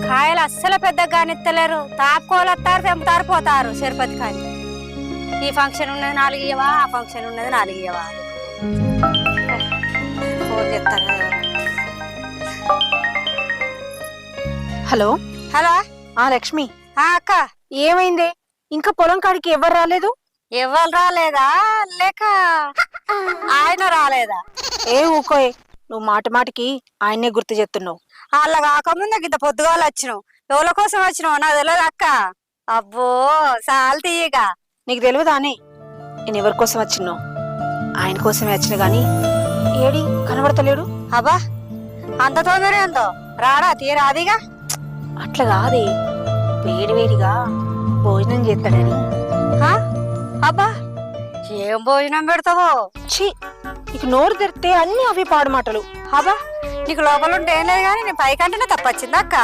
కాయలు అస్సలు పెద్దగా కానిత్తలేరు. తాపుకోలత్తారు, తెంపుతారు, పోతారు తిరుపతి కాని. ఈ ఫంక్షన్ ఉన్నది 4 ఇయ్యవా, ఆ ఫంక్షన్ ఉన్నది 4 ఇయ్యవా. ఫోన్ చేస్తారు కదా. హలో హలో లక్ష్మి, అక్క, ఏమైంది? ఇంకా పొలం కాడికి ఎవరు రాలేదు? ఎవరు రాలేదా లేక ఆయన రాలేదా? ఏ ఊకోయ్, నువ్వు మాటికి ఆయన్నే గుర్తు చేస్తున్నావు. వాళ్ళ కాకముందు ఇంత పొద్దుగాలు వచ్చినావు. ఎవరి కోసం వచ్చినావు నాకు తెలియదు అక్క. అబ్బో చాలు తీయగా. నీకు తెలియదానే నేను ఎవరి కోసం వచ్చినావు? ఆయన కోసమే వచ్చిన గాని ఏడి కనబడతలేడు. అబ్బా అంత తొందర ఎంతో రాడా తీరాదిగా. అట్లా కాదే, వేడిగా భోజనం చేస్తాడని. అబ్బా ఏం భోజనం పెడతావో? ఛీ, నీకు నోరు తెరితే అన్ని అవి పాడు మాటలు. అబ్బా నీకు లోపల ఉంటే ఏం లేదు కానీ నేను పైకంటేనే తప్పొచ్చింది అక్క.